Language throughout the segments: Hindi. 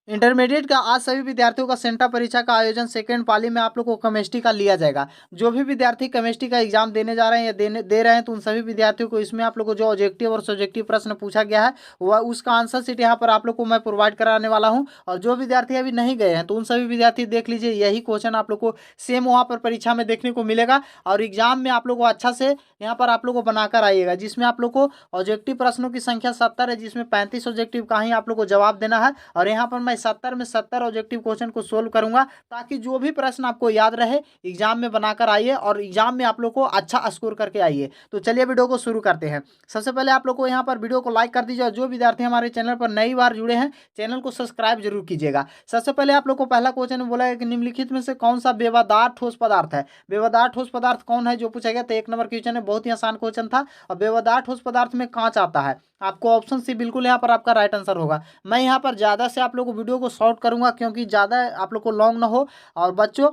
इंटरमीडिएट का आज सभी विद्यार्थियों का सेंटा परीक्षा का आयोजन सेकेंड पाली में आप लोग को केमिस्ट्री का लिया जाएगा। जो भी विद्यार्थी केमिस्ट्री का एग्जाम देने जा रहे हैं या दे रहे हैं तो उन सभी विद्यार्थियों को इसमें आप लोग को जो ऑब्जेक्टिव और सब्जेक्टिव प्रश्न पूछा गया है वह उसका आंसर शीट यहाँ पर आप लोग को मैं प्रोवाइड कराने वाला हूँ। और जो विद्यार्थी अभी नहीं गए हैं तो उन सभी विद्यार्थी देख लीजिए, यही क्वेश्चन आप लोग को सेम वहाँ पर परीक्षा में देखने को मिलेगा। और एग्जाम में आप लोग को अच्छा से यहाँ पर आप लोग को बनाकर आइएगा, जिसमें आप लोग को ऑब्जेक्टिव प्रश्नों की संख्या 70 है, जिसमें 35 ऑब्जेक्टिव का ही आप लोग को जवाब देना है। और यहाँ पर मैं 70 में 70 ऑब्जेक्टिव क्वेश्चन को सोल्व करूंगा, ताकि जो भी प्रश्न आपको याद रहे एग्जाम में बनाकर आइए और एग्जाम में आप लोग को अच्छा स्कोर करके आइए। तो चलिए वीडियो को शुरू करते हैं। सबसे पहले आप लोग को यहाँ पर वीडियो को लाइक कर दीजिए और जो विद्यार्थी हमारे चैनल पर नई बार जुड़े हैं चैनल को सब्सक्राइब जरूर कीजिएगा। सबसे पहले आप लोग को पहला क्वेश्चन बोला है कि निम्नलिखित में से कौन सा बेवदार ठोस पदार्थ है। बेवदार ठोस पदार्थ कौन है जो पूछा गया, तो 1 नंबर क्वेश्चन है, बहुत ही आसान क्वेश्चन था। और बेवदार ठोस पदार्थ में कांच आता है। आपको ऑप्शन सी बिल्कुल यहाँ पर आपका राइट आंसर होगा। मैं यहाँ पर ज़्यादा से आप लोग को वीडियो को शॉर्ट करूँगा क्योंकि ज़्यादा आप लोग को लॉन्ग ना हो। और बच्चों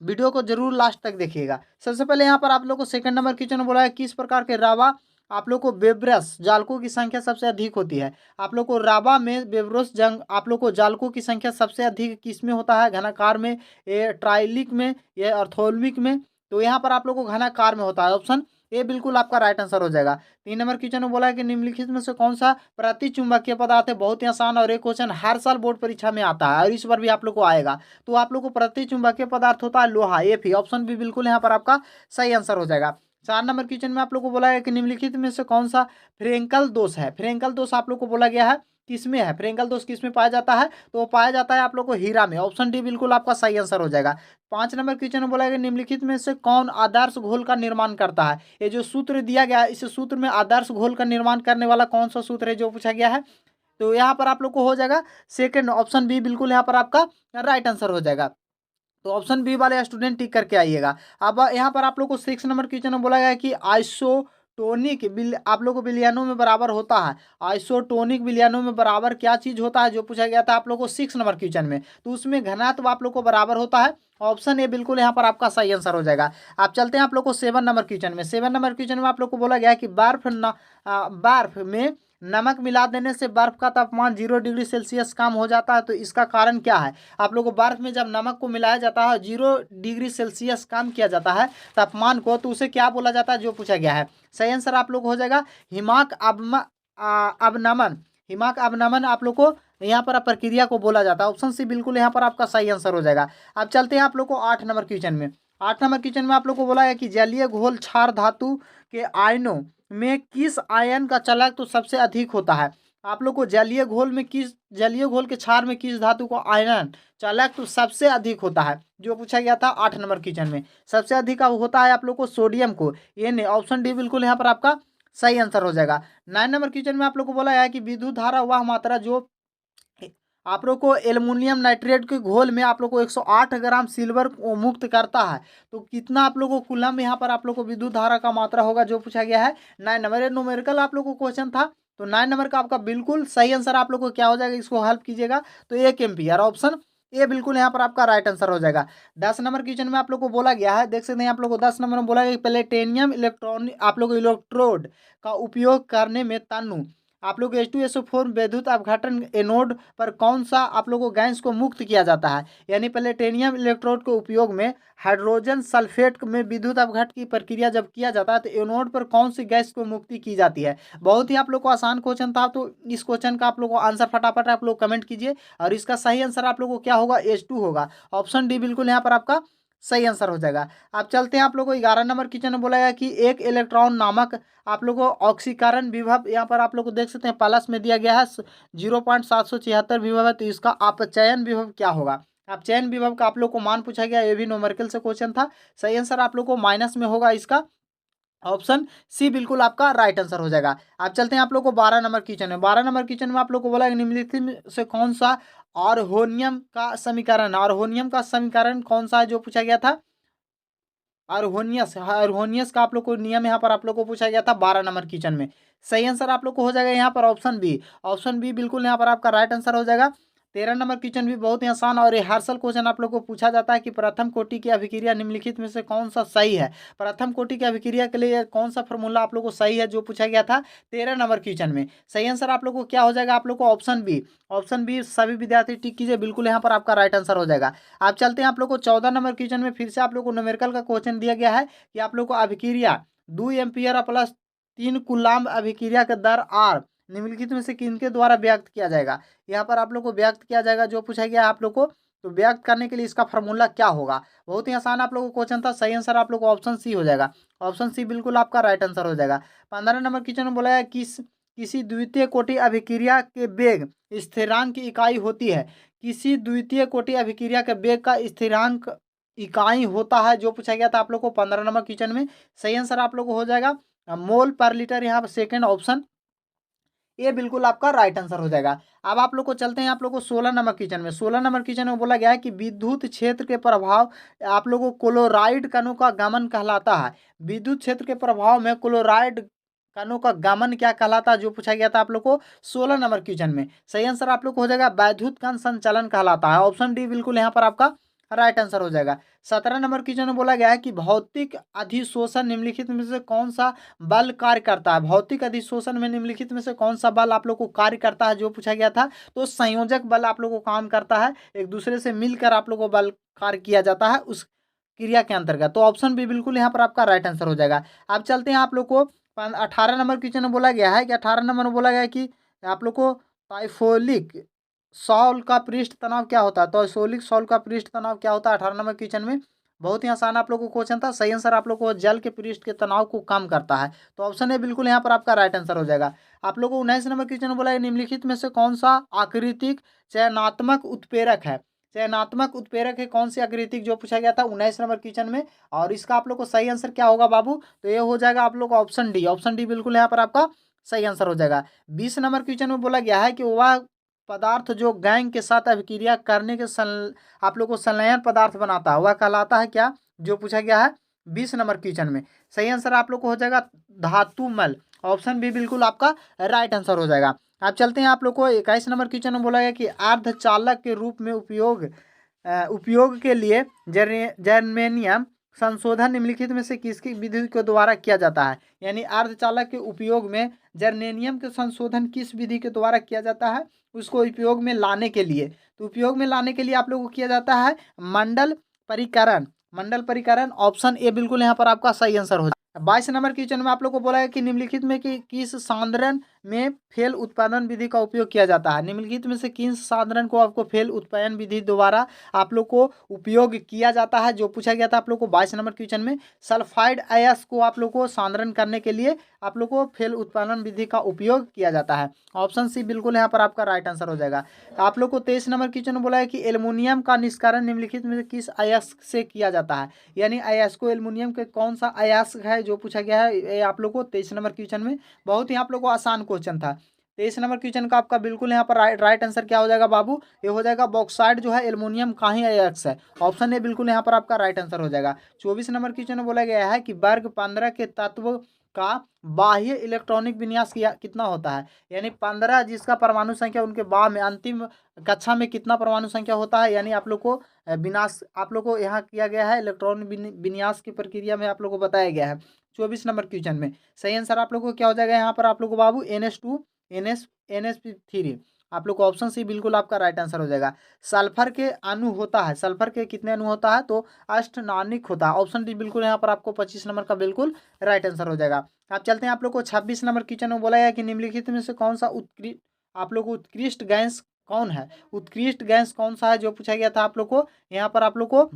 वीडियो को जरूर लास्ट तक देखिएगा। सबसे पहले यहाँ पर आप लोग को सेकंड नंबर क्वेश्चन बोला है, किस प्रकार के रावा आप लोग को बेब्रस जालकों की संख्या सबसे अधिक होती है। आप लोग को रावा में बेब्रस जंग आप लोग को जालकों की संख्या सबसे अधिक किस में होता है, घनाकार में, ये ट्राइलिक में, ये ऑर्थोल्विक में। तो यहाँ पर आप लोग को घनाकार में होता है। ऑप्शन ए बिल्कुल आपका राइट आंसर हो जाएगा। 3 नंबर क्वेश्चन में बोला है कि निम्नलिखित में से कौन सा प्रति चुंबकीय पदार्थ है। बहुत ही आसान और एक क्वेश्चन हर साल बोर्ड परीक्षा में आता है और इस बार भी आप लोग को आएगा। तो आप लोग को प्रति चुंबकीय पदार्थ होता है लोहा। ये भी ऑप्शन भी बिल्कुल यहाँ पर आपका सही आंसर हो जाएगा। 4 नंबर क्वेश्चन में आप लोग को बोला है कि निम्नलिखित में से कौन सा फ्रेंकल दोष है। फ्रेंकल दोष आप लोग को बोला गया है किसमें है, फ्रेंकल दोष किसमें पाया जाता है, तो वो पाया जाता है आप लोग को हीरा में। ऑप्शन डी बिल्कुल आपका सही आंसर हो जाएगा। 5 नंबर क्वेश्चन में बोला है कि निम्नलिखित में से कौन आदर्श घोल का निर्माण करता है। ये जो सूत्र दिया गया है इस सूत्र में आदर्श घोल का निर्माण करने वाला कौन सा सूत्र है जो पूछा गया है, तो यहाँ पर आप लोग को हो जाएगा सेकंड ऑप्शन बी बिल्कुल यहाँ पर आपका राइट आंसर हो जाएगा। तो ऑप्शन बी वाले स्टूडेंट टिक करके आइएगा। अब यहाँ पर आप लोग को 6 नंबर क्वेश्चन में बोला गया है कि आइसोटोनिक बिल आप लोग को विलयनों में बराबर होता है। आइसोटोनिक विलयनों में बराबर क्या चीज होता है जो पूछा गया था आप लोग को 6 नंबर क्वेश्चन में, तो उसमें घनत्व आप लोग को बराबर होता है। ऑप्शन ए बिल्कुल यहाँ पर आपका सही आंसर हो जाएगा। आप चलते हैं आप लोग को 7 नंबर क्वेश्चन में। 7 नंबर क्वेश्चन में आप लोग को बोला गया है कि बर्फ में नमक मिला देने से बर्फ का तापमान 0 डिग्री सेल्सियस कम हो जाता है, तो इसका कारण क्या है। आप लोग को बर्फ में जब नमक को मिलाया जाता है 0 डिग्री सेल्सियस कम किया जाता है तापमान को, तो उसे क्या बोला जाता है जो पूछा गया है। सही आंसर आप लोग हो जाएगा हिमाक अवनमन। हिमाक अवनमन आप लोग को यहाँ पर प्रक्रिया को बोला जाता है। ऑप्शन सी बिल्कुल यहाँ पर आपका सही आंसर हो जाएगा। अब चलते हैं आप लोग को 8 नंबर क्वेश्चन में। 8 नंबर क्वेश्चन में आप लोग को बोला है कि जलीय घोल क्षार धातु के आयनों में किस आयन का चालक तो सबसे अधिक होता है। आप लोग को जलीय घोल के क्षार में किस धातु को आयन चालक तो सबसे अधिक होता है जो पूछा गया था 8 नंबर क्वेश्चन में। सबसे अधिक होता है आप लोग को सोडियम को, ये नहीं। ऑप्शन डी बिल्कुल यहाँ पर आपका सही आंसर हो जाएगा। 9 नंबर क्वेश्चन में आप लोग को बोला है कि विद्युत धारा वह मात्रा जो आप लोग को एल्युमिनियम नाइट्रेट के घोल में आप लोग को 108 ग्राम सिल्वर को मुक्त करता है, तो कितना आप लोग को कूलम यहाँ पर आप लोग को विद्युत धारा का मात्रा होगा जो पूछा गया है 9 नंबर। न्यूमेरिकल आप लोग को क्वेश्चन था, तो 9 नंबर का आपका बिल्कुल सही आंसर आप लोग को क्या हो जाएगा, इसको हेल्प कीजिएगा, तो 1 एम्पियर। ऑप्शन ये बिल्कुल यहाँ पर आपका राइट आंसर हो जाएगा। 10 नंबर क्वेश्चन में आप लोग को बोला गया है, देख सकते हैं आप लोग को 10 नंबर में बोला गया प्लेटिनियम इलेक्ट्रॉनिक आप लोग इलेक्ट्रोड का उपयोग करने में तनु आप लोग H2SO4 विद्युत अपघटन एनोड पर कौन सा आप लोग को गैस को मुक्त किया जाता है। यानी प्लेटिनियम इलेक्ट्रोड के उपयोग में हाइड्रोजन सल्फेट में विद्युत अपघट की प्रक्रिया जब किया जाता है तो एनोड पर कौन सी गैस को मुक्ति की जाती है। बहुत ही आप लोग को आसान क्वेश्चन था, तो इस क्वेश्चन का आप लोग को आंसर फटाफट आप लोग कमेंट कीजिए और इसका सही आंसर आप लोग को क्या होगा, H2 होगा। ऑप्शन डी बिल्कुल यहाँ पर आपका सही आंसर हो जाएगा। आप चलते हैं आप लोग को 11 नंबर क्वेश्चन में बोला गया कि एक इलेक्ट्रॉन नामक आप लोग को ऑक्सीकरण विभव यहाँ पर आप लोग को देख सकते हैं प्लस में दिया गया है 0.776 विभव है, तो इसका अपचयन विभव क्या होगा। आप चयन विभव का आप लोग को मान पूछा गया, ये भी न्यूमेरिकल से क्वेश्चन था। सही आंसर आप लोग को माइनस में होगा इसका। ऑप्शन सी बिल्कुल आपका राइट आंसर हो जाएगा। आप चलते हैं आप लोग को 12 नंबर क्वेश्चन में। 12 नंबर क्वेश्चन में आप लोग को बोला निम्नलिखित में से कौन सा आर्होनियम का समीकरण, आर्होनियम का समीकरण कौन सा है जो पूछा गया था। आर्होनियस का आप लोग को नियम यहाँ पर आप लोग को पूछा गया था 12 नंबर क्वेश्चन में। सही आंसर आप लोग को हो जाएगा यहाँ पर ऑप्शन बी। ऑप्शन बी बिल्कुल यहाँ पर आपका राइट आंसर हो जाएगा। 13 नंबर क्वेश्चन भी बहुत ही आसान और रिहर्सल क्वेश्चन आप लोग को पूछा जाता है कि प्रथम कोटि की अभिक्रिया निम्नलिखित में से कौन सा सही है। प्रथम कोटि की अभिक्रिया के लिए कौन सा फॉर्मूला आप लोग को सही है, जो पूछा गया था 13 नंबर क्वेश्चन में। सही आंसर आप लोग को क्या हो जाएगा, आप लोग को ऑप्शन बी। ऑप्शन बी सभी विद्यार्थी टिक कीजिए, बिल्कुल यहाँ पर आपका राइट आंसर हो जाएगा। आप चलते हैं आप लोग को 14 नंबर क्वेश्चन में। फिर से आप लोग को न्यूमेरिकल का क्वेश्चन दिया गया है कि आप लोग को अभिक्रिया 2 एम्पियर प्लस 3 कूलाम्ब अभिक्रिया का दर आर निम्नलिखित में से किनके द्वारा व्यक्त किया जाएगा। यहाँ पर आप लोग को व्यक्त किया जाएगा, जो पूछा गया है आप लोग को। तो व्यक्त करने के लिए इसका फॉर्मूला क्या होगा। बहुत ही आसान आप लोगों को क्वेश्चन था। सही आंसर आप लोग को ऑप्शन सी हो जाएगा। ऑप्शन सी बिल्कुल आपका राइट आंसर हो जाएगा। 15 नंबर क्वेश्चन में बोला है किसी द्वितीय कोटि अभिक्रिया के वेग स्थिरांक की इकाई होती है। किसी द्वितीय कोटि अभिक्रिया के वेग का स्थिरांक इकाई होता है, जो पूछा गया था आप लोग को 15 नंबर क्वेश्चन में। सही आंसर आप लोग को हो जाएगा मोल पर लीटर, यहाँ पर सेकेंड ऑप्शन ये बिल्कुल आपका राइट आंसर हो जाएगा। अब आप लोग को चलते हैं आप लोग को 16 नंबर क्वेश्चन में। 16 नंबर क्वेश्चन में बोला गया है कि विद्युत क्षेत्र के प्रभाव आप लोगों को क्लोराइड कणों का गमन कहलाता है। विद्युत क्षेत्र के प्रभाव में क्लोराइड कणों का गमन क्या कहलाता है, जो पूछा गया था आप लोग को 16 नंबर क्वेश्चन में। सही आंसर आप लोग को हो जाएगा वैद्युत कण संचलन कहलाता है। ऑप्शन डी बिल्कुल यहाँ पर आपका राइट आंसर हो जाएगा। 17 नंबर क्वेश्चन में बोला गया है कि भौतिक अधिशोषण निम्नलिखित में से कौन सा बल कार्य करता है। भौतिक अधिशोषण में निम्नलिखित में से कौन सा बल आप लोग को कार्य करता है, जो पूछा गया था। तो संयोजक बल आप लोग को काम करता है, एक दूसरे से मिलकर आप लोग को बल कार्य किया जाता है उस क्रिया के अंतर्गत। तो ऑप्शन बी बिल्कुल यहाँ पर आपका राइट आंसर हो जाएगा। अब चलते हैं आप लोग को 18 नंबर क्वेश्चन में बोला गया है कि 18 नंबर में बोला गया है कि आप लोग को टाइफोलिक सॉल्व का पृष्ठ तनाव क्या होता है। तो सोलिक सॉल्व का पृष्ठ तनाव क्या होता है 18 नंबर क्वेश्चन में। बहुत ही आसान आप लोग को क्वेश्चन था। सही आंसर आप लोग को जल के पृष्ठ के तनाव को कम करता है। तो ऑप्शन ए बिल्कुल यहाँ पर आपका राइट आंसर हो जाएगा। आप लोग को 19 नंबर क्वेश्चन में बोला है निम्नलिखित में से कौन सा आकृतिक चयनात्मक उत्प्रेरक है। चयनात्मक उत्प्रेरक है कौन सी आकृतिक, जो पूछा गया था 19 नंबर क्वेश्चन में। और इसका आप लोग को सही आंसर क्या होगा बाबू, तो ये हो जाएगा आप लोग का ऑप्शन डी। ऑप्शन डी बिल्कुल यहाँ पर आपका सही आंसर हो जाएगा। 20 नंबर क्वेश्चन में बोला गया है कि वह पदार्थ जो गैंग के साथ अभिक्रिया करने के आप लोग को संलयन पदार्थ बनाता है, वह कहलाता है क्या, जो पूछा गया है 20 नंबर क्वेश्चन में। सही आंसर आप लोग को हो जाएगा धातुमल। ऑप्शन बी बिल्कुल आपका राइट आंसर हो जाएगा। आप चलते हैं आप लोग को 21 नंबर क्वेश्चन में बोला गया कि अर्धचालक के रूप में उपयोग के लिए जर्मेनियम संशोधन निम्नलिखित में से किसकी विधि के द्वारा किया जाता है। यानी अर्धचालक के उपयोग में जर्मेनियम के संशोधन किस विधि के द्वारा किया जाता है, उसको उपयोग में लाने के लिए। तो उपयोग में लाने के लिए आप लोगों को किया जाता है मंडल परिकरण। मंडल परिकरण ऑप्शन ए बिल्कुल यहाँ पर आपका सही आंसर हो जाए। 22 नंबर क्वेश्चन में आप लोग को बोला है कि निम्नलिखित में कि किस सांद्रण में फेल उत्पादन विधि का उपयोग किया जाता है। निम्नलिखित में से किस सांद्रण को आपको फेल उत्पादन विधि द्वारा आप लोग को उपयोग किया जाता है, जो पूछा गया था आप लोग को 22 नंबर क्वेश्चन में। सल्फाइड अयस्क को आप लोग को सांद्रण करने के लिए आप लोग को फेल उत्पादन विधि का उपयोग किया जाता है। ऑप्शन सी बिल्कुल यहाँ पर आपका राइट आंसर हो जाएगा। आप लोग को 23 नंबर क्वेश्चन में बोला है कि एल्युमिनियम का निष्कारण निम्नलिखित में किस अयस्क से किया जाता है। यानी अयस्को एल्युमिनियम के कौन सा अयस्क है, जो पूछा गया है ये आप लोग को 23 नंबर क्वेश्चन में। बहुत ही आप लोग को आसान क्वेश्चन था। 23 नंबर क्वेश्चन का आपका बिल्कुल यहाँ पर राइट आंसर क्या हो जाएगा बाबू, ये हो जाएगा बॉक्साइड जो है एल्युमिनियम का ही अयस्क है। ऑप्शन ए बिल्कुल यहाँ पर आपका राइट आंसर हो जाएगा। 24 नंबर क्वेश्चन में बोला गया है कि वर्ग 15 के तत्व का बाह्य इलेक्ट्रॉनिक विन्यास कितना होता है। यानी 15 जिसका परमाणु संख्या उनके बाद में अंतिम कक्षा में कितना परमाणु संख्या होता है, यानी आप लोग को विनाश आप लोग को यहाँ किया गया है इलेक्ट्रॉन विन्यास की प्रक्रिया में आप लोग को बताया गया है 24 नंबर क्वेश्चन में। सही आंसर आप लोग को क्या हो जाएगा यहाँ पर आप लोग को बाबू NH2 NH3। आप लोग को ऑप्शन सी बिल्कुल आपका राइट आंसर हो जाएगा। सल्फर के अणु होता है, सल्फर के कितने अणु होता है, तो अष्टनानिक होता है। ऑप्शन डी बिल्कुल यहाँ पर आपको 25 नंबर का बिल्कुल राइट आंसर हो जाएगा। आप चलते हैं आप लोग को 26 नंबर क्वेश्चन में बोला गया कि निम्नलिखित में से कौन सा आप लोग को उत्कृष्ट गैस कौन है। उत्कृष्ट गैस कौन सा है, जो पूछा गया था आप लोग को। यहाँ पर आप लोग को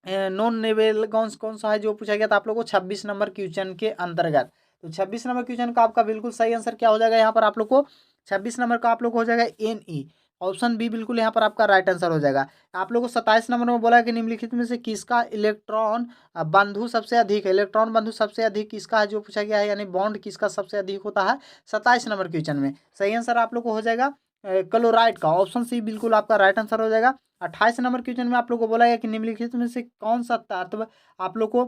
नॉन नेवल गैस कौन सा है, जो पूछा गया था आप लोग को 26 नंबर क्वेश्चन के अंतर्गत। तो 26 नंबर क्वेश्चन का आपका बिल्कुल सही आंसर क्या हो जाएगा यहाँ पर आप लोग को 26 नंबर का आप लोग को हो जाएगा Ne। ऑप्शन बी बिल्कुल यहाँ पर आपका राइट आंसर हो जाएगा। आप लोग को 27 नंबर में बोला कि निम्नलिखित में से किसका इलेक्ट्रॉन बंधु सबसे अधिक है। इलेक्ट्रॉन बंधु सबसे अधिक किसका है, जो पूछा गया है, यानी बॉन्ड किसका सबसे अधिक होता है 27 नंबर क्वेश्चन में। सही आंसर आप लोग को हो जाएगा क्लोराइड का। ऑप्शन सी बिल्कुल आपका राइट आंसर हो जाएगा। 28 नंबर क्वेश्चन में आप लोग को बोला गया कि निम्नलिखित में से कौन सा तत्व आप लोग को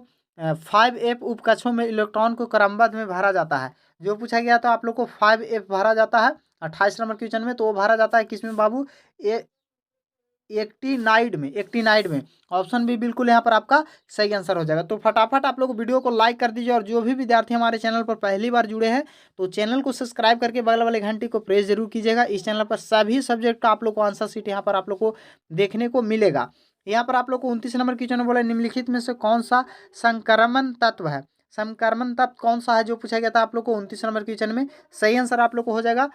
5f उपकक्षों में इलेक्ट्रॉन को क्रमबद्ध में भरा जाता है। जो पूछा गया तो आप लोग को 5f भरा जाता है 28 नंबर क्वेश्चन में, तो वो भरा जाता है किसमें बाबू, एक्टिनाइड में। ऑप्शन बी बिल्कुल यहाँ पर आपका सही आंसर हो जाएगा। तो फटाफट आप लोग वीडियो को लाइक कर दीजिए, और जो भी विद्यार्थी हमारे चैनल पर पहली बार जुड़े हैं तो चैनल को सब्सक्राइब करके बगल वाले घंटी को प्रेस जरूर कीजिएगा। इस चैनल पर सभी सब्जेक्ट का आप लोग को आंसर शीट यहाँ पर आप लोग को देखने को मिलेगा। यहाँ पर आप लोग को 29 नंबर क्वेश्चन बोला, निम्नलिखित में से कौन सा संक्रमण तत्व है। संक्रमण तत्व कौन सा है जो पूछा गया था आप लोग को 29 नंबर क्वेश्चन में। सही आंसर आप लोग को हो जाएगा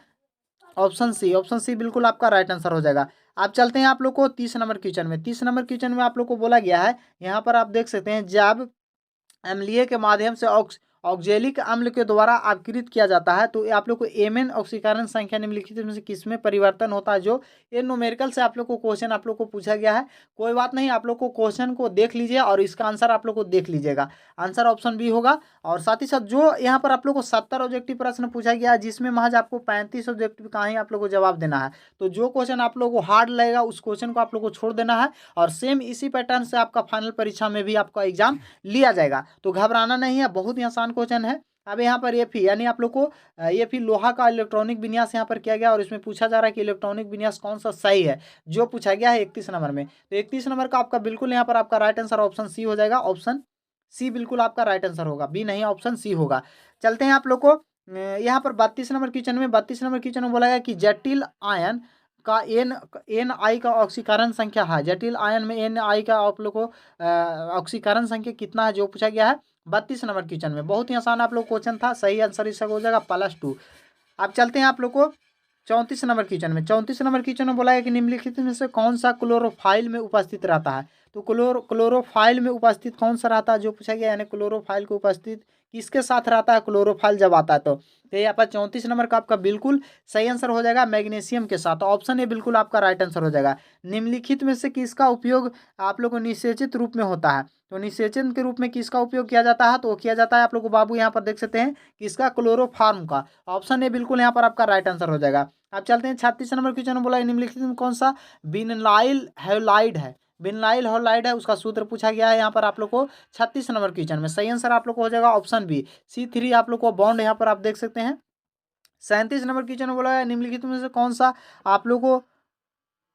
ऑप्शन सी। ऑप्शन सी बिल्कुल आपका राइट आंसर हो जाएगा। आप चलते हैं आप लोग को 30 नंबर क्वेश्चन में। 30 नंबर क्वेश्चन में आप लोग को बोला गया है, यहाँ पर आप देख सकते हैं, जब अम्लीय के माध्यम से ऑक्जेलिक अम्ल के द्वारा अपकृत किया जाता है तो आप लोग को एमएन ऑक्सीकरण संख्या निम्नलिखित में से किसमें परिवर्तन होता है। जो ये न्यूमेरिकल से आप लोग को क्वेश्चन आप लोग को पूछा गया है। कोई बात नहीं, आप लोग को क्वेश्चन को देख लीजिए और इसका आंसर आप लोग को देख लीजिएगा। आंसर ऑप्शन बी होगा। और साथ ही साथ जो यहाँ पर आप लोग को 70 ऑब्जेक्टिव प्रश्न पूछा गया है, जिसमें महज आपको 35 ऑब्जेक्टिव का ही आप लोग को जवाब देना है। तो जो क्वेश्चन आप लोग को हार्ड लगेगा उस क्वेश्चन को आप लोग को छोड़ देना है, और सेम इसी पैटर्न से आपका फाइनल परीक्षा में भी आपका एग्जाम लिया जाएगा। तो घबराना नहीं है, बहुत ही आसान क्वेश्चन है। अब यहाँ पर एफी यानी आप लोग को एफी लोहा का इलेक्ट्रॉनिक विन्यास यहाँ पर किया गया, और इसमें पूछा जा रहा है कि इलेक्ट्रॉनिक विन्यास कौन सा सही है, जो पूछा गया है 31 नंबर में। तो 31 नंबर का आपका बिल्कुल यहाँ पर आपका राइट आंसर ऑप्शन सी हो जाएगा। ऑप्शन सी बिल्कुल आपका राइट आंसर होगा, बी नहीं, ऑप्शन सी होगा। चलते हैं आप लोग को यहाँ पर 32 नंबर क्वेश्चन में। 32 नंबर क्वेश्चन में बोला गया कि जटिल आयन का एन आई का ऑक्सीकरण संख्या है। जटिल आयन में एन आई का आप लोग को ऑक्सीकरण संख्या कितना है जो पूछा गया है 32 नंबर क्वेश्चन में। बहुत ही आसान आप लोग क्वेश्चन था, सही आंसर इसका हो जाएगा +2। अब चलते हैं आप लोग को 34 नंबर क्वेश्चन में। 34 नंबर क्वेश्चन में बोला है कि निम्नलिखित में से कौन सा क्लोरोफाइल में उपस्थित रहता है। तो क्लोरोफाइल में उपस्थित कौन सा रहता है जो पूछा गया, यानी क्लोरोफाइल को उपस्थित किसके साथ रहता है क्लोरोफाइल जब आता है। तो यहाँ पर 34 नंबर का आपका बिल्कुल सही आंसर हो जाएगा मैग्नीशियम के साथ। ऑप्शन ए बिल्कुल आपका राइट आंसर हो जाएगा। निम्नलिखित में से किसका उपयोग आप लोग को निषेचित रूप में होता है। तो निषेचन के रूप में किसका उपयोग किया जाता है, तो किया जाता है आप लोग को बाबू यहाँ पर देख सकते हैं किसका, क्लोरोफार्म का। ऑप्शन ए बिल्कुल यहाँ पर आपका राइट आंसर हो जाएगा। अब चलते हैं 36 नंबर क्वेश्चन बोला निम्नलिखित में कौन सा विनाइल हैलाइड है। विनाइल हैलाइड है, उसका सूत्र पूछा गया है यहाँ पर आप लोग को 36 नंबर क्वेश्चन में। सही आंसर आप लोग को हो जाएगा ऑप्शन बी C3 आप लोग को बॉन्ड यहाँ पर आप देख सकते हैं। 37 नंबर क्वेश्चन बोला है निम्नलिखित में से कौन सा आप लोग को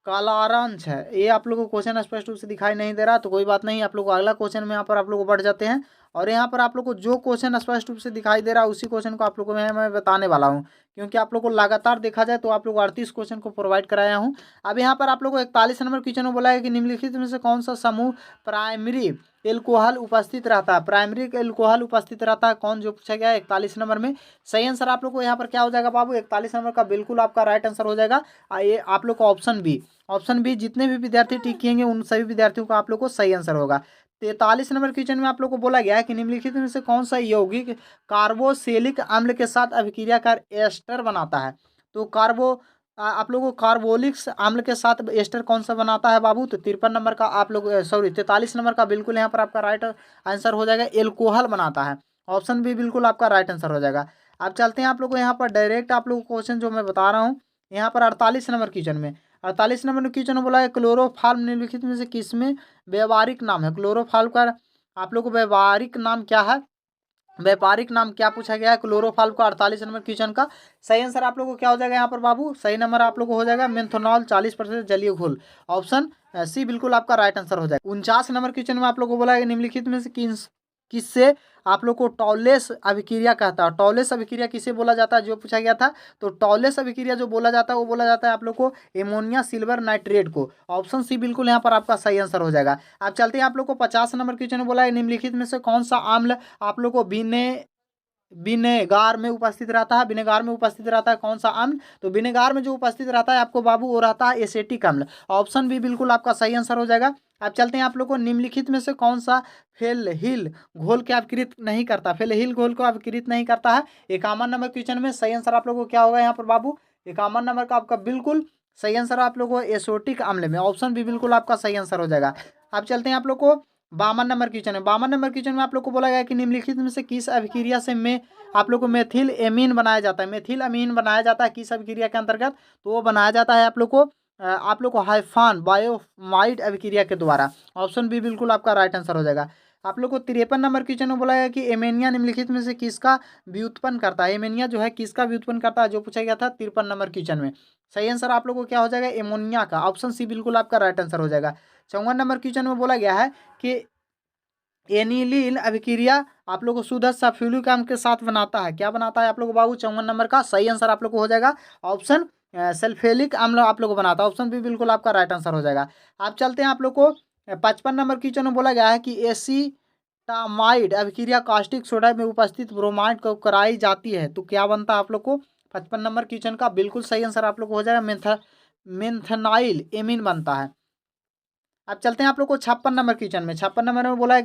कालारंश है। ये आप लोग को क्वेश्चन स्पष्ट रूप से दिखाई नहीं दे रहा, तो कोई बात नहीं, आप लोग को अगला क्वेश्चन में यहाँ पर आप लोग को बढ़ जाते हैं। और यहाँ पर आप लोग को जो क्वेश्चन स्पष्ट रूप से दिखाई दे रहा है उसी क्वेश्चन को आप लोग को मैं बताने वाला हूँ, क्योंकि आप लोग को लगातार देखा जाए तो आप लोग 38 क्वेश्चन को प्रोवाइड कराया हूँ। अब यहाँ पर आप लोग को 41 नंबर क्वेश्चन में बोला है कि निम्नलिखित में से कौन सा समूह प्राइमरी एल्कोहल उपस्थित रहता है। प्राइमरी एल्कोहल उपस्थित रहता है कौन, जो पूछा गया है 41 नंबर में। सही आंसर आप लोग को यहाँ पर क्या हो जाएगा बाबू, 41 नंबर का बिल्कुल आपका राइट आंसर हो जाएगा ये आप लोग को ऑप्शन बी। ऑप्शन बी, जितने भी विद्यार्थी टिक किएंगे उन सभी विद्यार्थियों का आप लोग को सही आंसर होगा। 43 नंबर क्वेश्चन में आप लोग को बोला गया है कि निम्नलिखित में से कौन सा यौगिक कार्बोक्सिलिक अम्ल के साथ अभिक्रिया कर एस्टर बनाता है। तो आप लोगों को कार्बोलिक अम्ल के साथ एस्टर कौन सा बनाता है बाबू, तो 53 नंबर का आप लोग 43 नंबर का बिल्कुल यहाँ पर आपका राइट आंसर हो जाएगा, एल्कोहल बनाता है। ऑप्शन बी बिल्कुल आपका राइट आंसर हो जाएगा। अब चलते हैं आप लोग को यहाँ पर डायरेक्ट आप लोग क्वेश्चन जो मैं बता रहा हूँ यहाँ पर 48 नंबर क्वेश्चन में। 48 नंबर क्वेश्चन में बोला है क्लोरोफार्म निम्नलिखित में से किसमें व्यावहारिक नाम है। क्लोरोफार्म का आप लोग को व्यावहारिक नाम क्या है, व्यापारिक नाम क्या पूछा गया है क्लोरोफार्म का 48 नंबर क्वेश्चन का। सही आंसर आप लोगों को क्या हो जाएगा यहाँ पर बाबू, सही नंबर आप लोगों को हो जाएगा मेन्थेनॉल 40% जलीय घोल। ऑप्शन सी बिल्कुल आपका राइट आंसर हो जाएगा। 49 नंबर क्वेश्चन में आप लोग को बोला है निम्नलिखित में से किससे आप लोग को टॉलेस अभिक्रिया कहता है। टॉलेस अभिक्रिया किसे बोला जाता है जो पूछा गया था, तो टॉलेस अभिक्रिया जो बोला जाता है वो बोला जाता है आप लोग को एमोनिया सिल्वर नाइट्रेट को। ऑप्शन सी बिल्कुल यहाँ पर आपका सही आंसर हो जाएगा। आप चलते हैं आप लोग को 50 नंबर क्वेश्चन में बोला है निम्नलिखित में से कौन सा आम्ल आप लोग को विनेगार में उपस्थित रहता है। विनेगार में उपस्थित रहता है कौन सा अम्ल, तो विनेगार में जो उपस्थित रहता है आपको बाबू वो रहता है एसेटिक अम्ल। ऑप्शन बी बिल्कुल आपका सही आंसर हो जाएगा। अब चलते हैं आप लोग को निम्नलिखित में से कौन सा फेलहिल घोल के अपकृत नहीं करता। फेलहिल घोल को अपकृत नहीं करता है 51 नंबर क्वेश्चन में। सही आंसर आप लोग को क्या होगा यहाँ पर बाबू, 51 नंबर का आपका बिल्कुल सही आंसर आप लोग को एसोटिक अम्ल में। ऑप्शन बी बिल्कुल आपका सही आंसर हो जाएगा। अब चलते हैं आप लोग को 52 नंबर क्वेश्चन है। 52 नंबर क्वेश्चन में आप लोग को बोला गया कि निम्नलिखित में से किस अभिक्रिया से में आप लोग को मेथिल एमीन बनाया जाता है। मेथिल अमीन बनाया जाता है किस अभिक्रिया के अंतर्गत, तो वो बनाया जाता है आप लोग को हाइफान बायोमाइड अभिक्रिया के द्वारा। ऑप्शन बी बिल्कुल आपका राइट आंसर हो जाएगा। आप लोग को 53 नंबर क्वेश्चन में बोला गया कि एमेनिया निम्नलिखित में से किसका व्युत्पन्न करता है। एमेनिया जो है किसका व्युत्पन्न करता है, जो पूछा गया था 53 नंबर क्वेश्चन में। सही आंसर आप लोग को क्या हो जाएगा, एमोनिया का। ऑप्शन सी बिल्कुल आपका राइट आंसर हो जाएगा। 54 नंबर क्वेश्चन में बोला गया है कि एनिलीन अभिक्रिया आप लोग को शुद्ध सल्फ्यूरिक अम्ल के साथ बनाता है। क्या बनाता है आप लोग को बाबू, 54 नंबर का सही आंसर आप लोग को हो जाएगा ऑप्शन सल्फ्यूरिक अम्ल आप लोग को बनाता है। ऑप्शन बी बिल्कुल आपका राइट आंसर हो जाएगा। आप चलते हैं आप लोग को 55 नंबर क्वेश्चन में बोला गया है कि एसीटामाइड अभिक्रिया कास्टिक सोडा में उपस्थित ब्रोमाइड को कराई जाती है तो क्या बनता है आप लोग को। 55 नंबर क्वेश्चन का बिल्कुल सही आंसर आप लोग को हो जाएगा मेन्थेनाइल एमीन बनता है। अब चलते हैं आप लोग को 56 नंबर क्वेश्चन में। 56 नंबर में बोला है